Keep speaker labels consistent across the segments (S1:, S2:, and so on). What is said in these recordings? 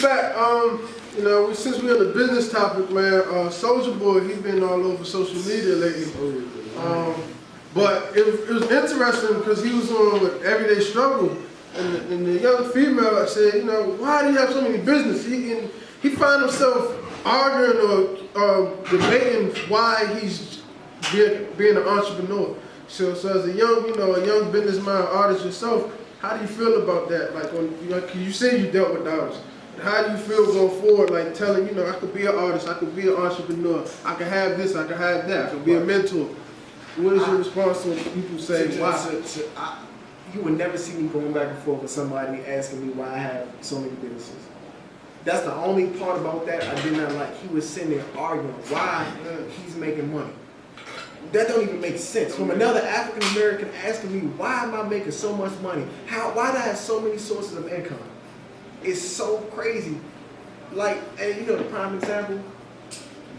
S1: back. You know, since we're on the business topic, man, Soulja Boy, he's been all over social media lately. But it was interesting because he was on with Everyday Struggle, and the young female said, you know, why do you have so many business? He found himself arguing or debating why he's being an entrepreneur. So as a young businessman artist yourself, how do you feel about that? Like, you say you dealt with artists. How do you feel going forward, like telling, I could be an artist, I could be an entrepreneur, I could have this, I could have that, I could be a mentor. What is your response to when people say, why?
S2: You would never see me going back and forth with somebody asking me why I have so many businesses. That's the only part about that I did not like. He was sitting there arguing why he's making money. That don't even make sense. From another African American asking me, why am I making so much money? Why do I have so many sources of income? It's so crazy. Like, and the prime example,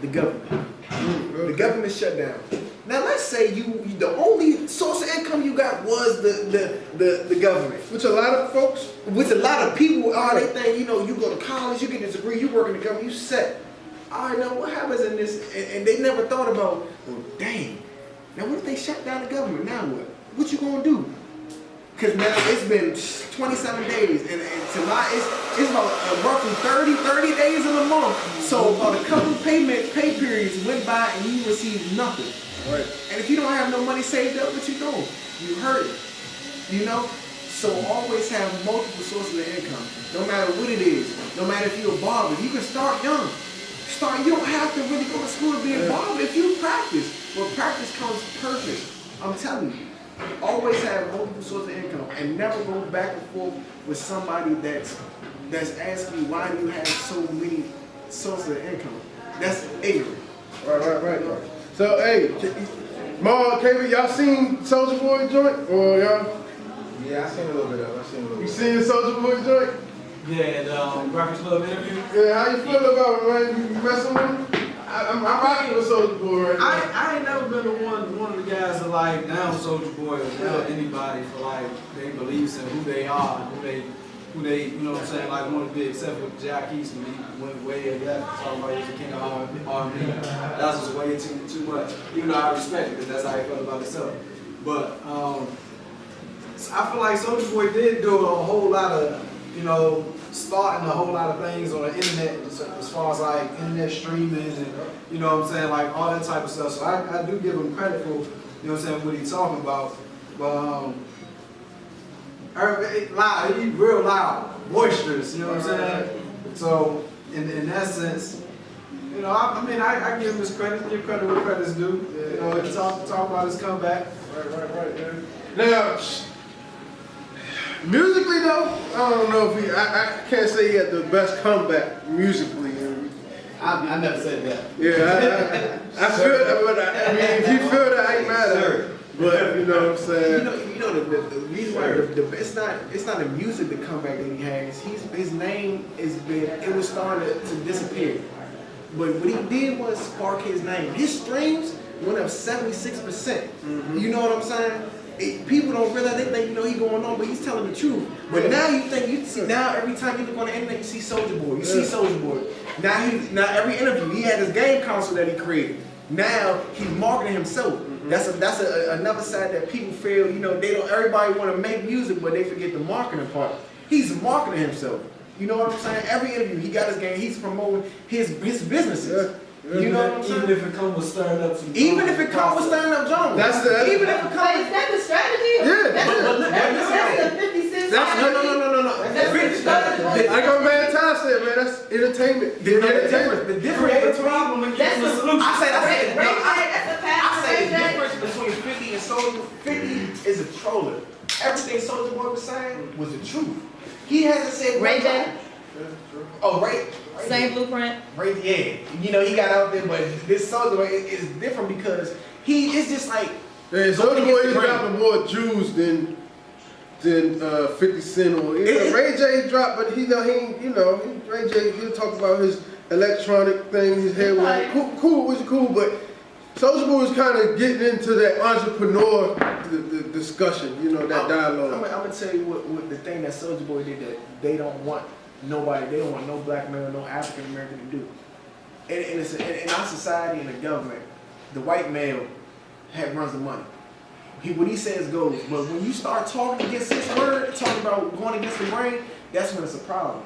S2: the government. The government shut down. Now let's say the only source of income you got was the government.
S1: Which a lot of folks,
S2: which a lot of people are, they think, you go to college, you get this degree, you work in the government, you set. All right, now what happens in this? And they never thought about, well, dang, now what if they shut down the government? Now what? What you gonna do? Because now it's been 27 days, and tonight it's about roughly 30 days in a month. So a couple pay periods went by and you received nothing.
S1: Right.
S2: And if you don't have no money saved up, what you doing? You hurt it. So always have multiple sources of income. No matter what it is. No matter if you're a barber, you can start young. You don't have to really go to school to be a barber if you practice. Well, practice comes perfect. I'm telling you. Always have multiple sources of income and never go back and forth with somebody that's asking you why do you have so many sources of income. That's ignorant.
S1: Right. So hey, Mal, KB, y'all seen Soulja Boy joint? Or y'all?
S3: Yeah, I seen a little bit of it.
S1: You seen the Soulja Boy joint?
S4: Yeah, the Breakfast Club interview.
S1: Yeah, how you feel about it, man? You messing with him? I'm rocking with Soulja Boy right now.
S4: I ain't never been one of the guys that like down Soulja Boy or down anybody for like their beliefs and who they are, who they, you know what I'm saying, like one of the, except for Jack East, when he went way of that, talking about he was the king of R&B. That was way too much. Even though I respect it, because that's how he felt about himself. But I feel like Soulja Boy did do a whole lot of, starting a whole lot of things on the internet as far as like internet streaming and you know what I'm saying, like all that type of stuff. So I do give him credit for, what he's talking about. But loud, he's real loud, boisterous, you know what I'm saying? So in that sense, I give him his credit, give credit where credit's due. He talk about his comeback.
S1: Right, man. Now, musically though, I don't know if I can't say he had the best comeback musically.
S3: I never said that.
S1: Yeah, I feel that, but if you feel that, I ain't mad at it. But you know what I'm saying?
S2: The reason why it's not the music, the comeback that he has. His name it was starting to disappear. But what he did was spark his name. His streams went up 76%. Mm-hmm. You know what I'm saying? People don't realize, they think, he going on, but he's telling the truth. But now you see, now every time you look on the internet, you see Soulja Boy. You see Soulja Boy. Now every interview, he had his game console that he created. Now he's marketing himself. Mm-hmm. That's another side that people feel, they don't. Everybody want to make music, but they forget the marketing part. He's marketing himself. You know what I'm saying? Every interview, he got his game. He's promoting his businesses.
S1: Yeah.
S4: You know what I'm saying? Even if it comes with stirring up some.
S2: Even if it comes with stirring up Jones. Even if it comes.
S5: Is that the strategy?
S1: Yeah.
S5: That's the 50 Cent.
S2: No.
S1: Like my man Ty said, man, that's entertainment.
S2: The difference between
S4: problem and getting the solution.
S2: I say
S5: That's
S2: the difference between 50 and Soulja. 50 is a troller. Everything Soulja Boy was saying was the truth. He hasn't said
S5: Ray J.
S2: Oh, Ray.
S5: Same blueprint.
S2: Ray, yeah. He got out there, but this Soulja Boy is different because it's just like.
S1: Yeah, Soulja Boy is dropping more Jews than 50 Cent or Ray J dropped, but Ray J he'll talk about his electronic thing, his head cool, but Soulja Boy was kind of getting into that entrepreneur discussion, that dialogue.
S2: I'm gonna tell you what the thing that Soulja Boy did that they don't want they don't want no black male, no African American to do. And it's in our society and the government, the white male runs the money. What he says goes. But when you start talking against his word, talking about going against the grain, that's when it's a problem.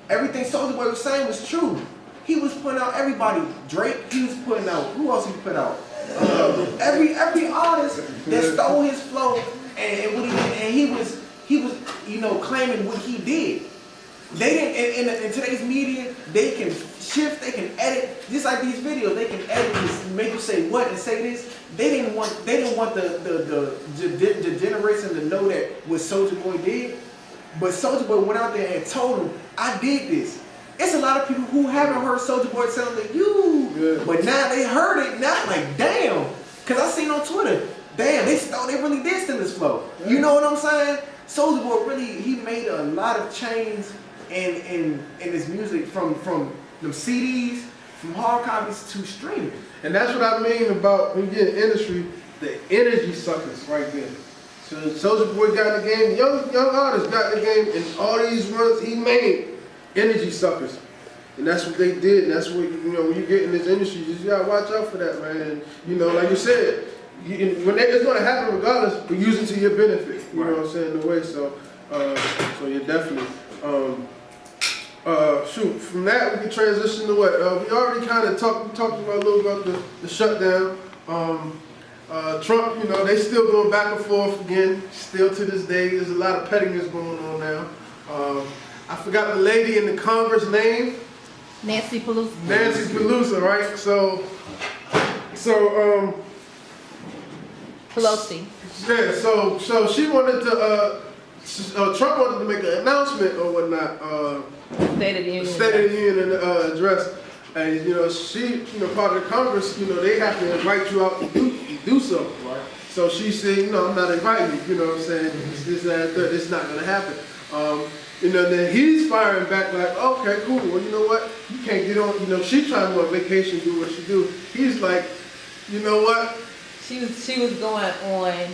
S2: Everything Soulja Boy was saying was true. He was putting out everybody. Drake, he was putting out. Who else he put out? Every artist that stole his flow and what he did, and he was claiming what he did. They didn't in today's media, they can shift, they can edit, just like these videos, they can edit this, make you say what and say this. They didn't want the generation to know that what Soulja Boy did. But Soulja Boy went out there and told them, I did this. It's a lot of people who haven't heard Soulja Boy sound like you, but now they heard it, now like, damn. Cause I seen on Twitter, damn, they really did steal his flow. You know what I'm saying? Soulja Boy really, he made a lot of change in his music from them CDs, from hard copies to streaming.
S1: And that's what I mean about when you get in the industry, the energy suckers right there. So Soulja Boy got in the game, young artists got in the game, and all these runs he made, energy suckers. And that's what they did, and that's what, when you get in this industry, you just gotta watch out for that, man. And, like you said, it's gonna happen regardless, but use it to your benefit, you know what I'm saying, in a way, so yeah, definitely. From that we can transition to what? We already kind of talked about a little about the shutdown. Trump, they still going back and forth again, still to this day. There's a lot of pettiness going on now. I forgot the lady in the Congress name.
S5: Nancy Pelosi.
S1: Nancy Pelosi, right? So
S5: Pelosi.
S1: yeah, so she wanted to Trump wanted to make an announcement or whatnot,
S5: State of the Union.
S1: State of the Union address, and she, part of the Congress, they have to invite you out to do so, right? So she said, I'm not inviting you, what I'm saying? This, that, and third, it's not gonna happen. Then he's firing back like, okay, cool. Well, you know what? You can't get on. She's trying to go on vacation, do what she do. He's like, you know what?
S5: She was going on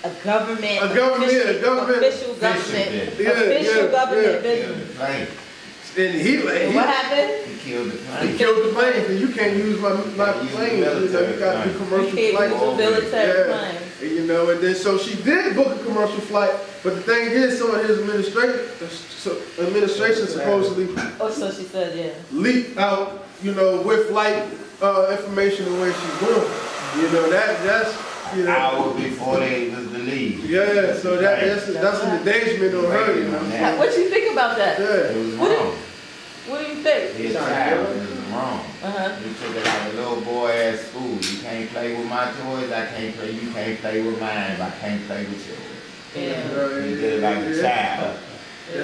S5: a government,
S1: official government
S5: business.
S1: And
S5: And what happened?
S3: He killed the plane.
S1: he killed the plane, and you can't use my plane. You got to do commercial flights.
S5: Military plane.
S1: And then so she did book a commercial flight, but the thing is, some of his administration supposedly
S5: So she said, yeah.
S1: leaked out, with flight information the way she's going. That's.
S3: Hours before they was to leave.
S1: Yeah, so that's an engagement on her.
S5: What you think about that?
S1: Yeah.
S3: It was wrong.
S5: What do you think?
S3: His child, it was wrong.
S5: Uh-huh.
S3: You took it like a little boy at school. You can't play with my toys, you can't play with mine, I can't play with yours.
S5: Yeah.
S3: You did it like a child.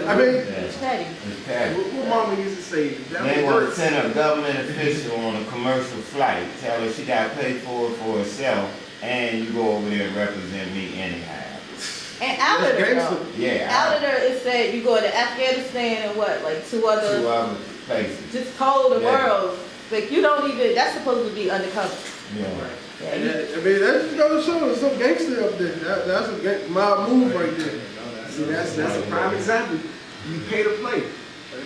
S1: I mean,
S5: It's petty.
S3: It's petty.
S2: What mama used to say?
S3: They want to send a government official on a commercial flight, tell her she got to pay for it for herself, and you go over there and represent me anyhow.
S5: And out of there, though.
S3: Yeah.
S5: Out of there, it said you go to Afghanistan and what, like two other
S3: Places.
S5: just told the
S3: Yeah.
S5: world. Like you don't even, that's supposed to be undercover.
S3: Yeah.
S5: Yeah,
S1: and that just goes to show there's some gangster up there. That's a mob move right there.
S2: See, that's a prime example. You pay to play.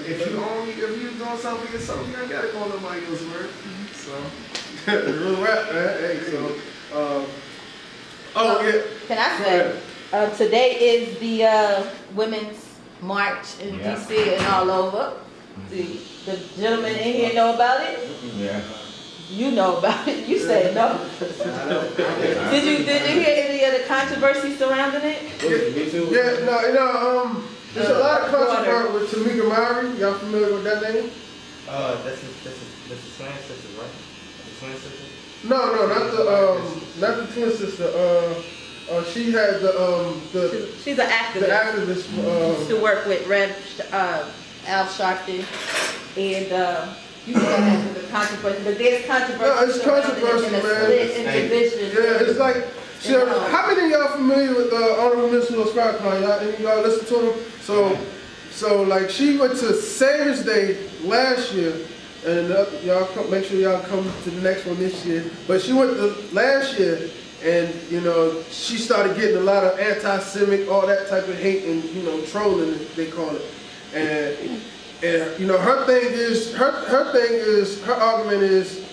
S2: If you're doing something for yourself, you ain't gotta go on nobody else's word. So
S1: Real rap, man. Hey, so yeah.
S5: Can I say, today is the Women's March in
S3: Yeah.
S5: DC and all over. The gentleman in here know about it?
S3: Yeah.
S5: You know about it. You said no. Did you hear any of the controversy surrounding it?
S1: Yeah, there's a lot of controversy with Tamika Mowry. Y'all familiar with that name?
S6: That's the twin sister, right? The twin sister?
S1: No, not the twin sister. She had the
S5: She's an activist.
S1: activist.
S5: To work with Al Sharpton and you said that the controversy, but there's controversy.
S1: No, it's controversy, man.
S5: Split in division.
S1: Yeah, it's like. How many of y'all familiar with Honorable Minister Farrakhan? Any of y'all listen to him? So like she went to Savior's Day last year, and make sure y'all come to the next one this year. But she went last year, and she started getting a lot of anti-Semitic, all that type of hate and trolling, they call it. And you know, her argument is,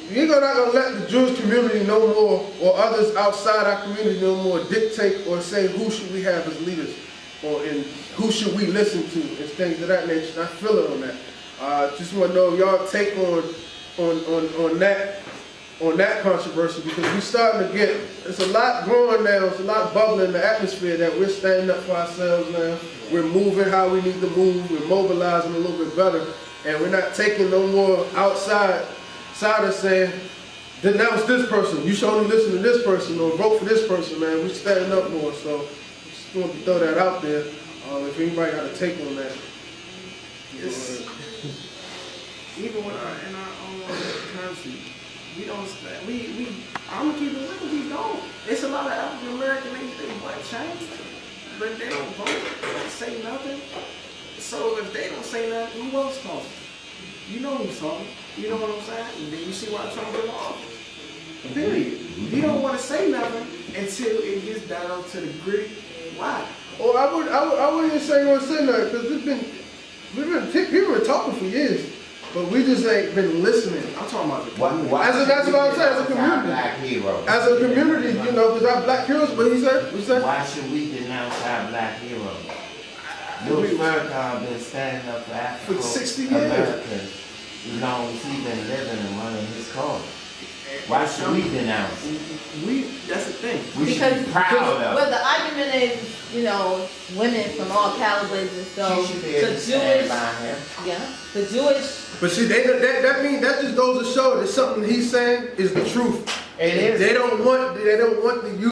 S1: you're not gonna let the Jewish community no more, or others outside our community no more, dictate or say who should we have as leaders, or in who should we listen to, and things of that nature. And I feel it on that. Just want to know y'all take on that controversy, because we're starting to get, it's a lot growing now, it's a lot bubbling in the atmosphere that we're standing up for ourselves now. We're moving how we need to move, we're mobilizing a little bit better, and we're not taking no more outsiders saying, denounce this person, you should only listen to this person, or vote for this person, man. We're standing up more, so just want to throw that out there. If anybody got a take on that.
S2: It's, even when in our own country, we don't stand. I'm gonna keep it real. We don't. It's a lot of African American niggas they want change, but they don't vote. They don't say nothing. So if they don't say nothing, who else talking? You know who's talking. You know what I'm saying? And then you see why Trump is off. Period. You don't want to say nothing until it gets down to the gritty. Why?
S1: Or I wouldn't even say we're saying that, because people been talking for years, but we just ain't been listening.
S2: I'm talking about the
S1: That's what I'm saying, as a community.
S3: Black heroes.
S1: As a community, you know, because our black heroes, but he said,
S3: Why should we denounce our black heroes? Louis Farrakhan been standing up for African
S2: For 60 years.
S3: Americans as long as he been living and running his cause. Why should we denounce?
S2: That's the thing.
S3: We should be proud of
S5: But
S3: it.
S5: the argument is, you know, women from all calibers, and so
S3: She should be able
S5: the
S3: to stand
S5: Jewish,
S3: by him.
S5: yeah, the Jewish.
S1: but see, that just goes to show that something he's saying is the truth.
S3: It is.
S1: They don't want the youth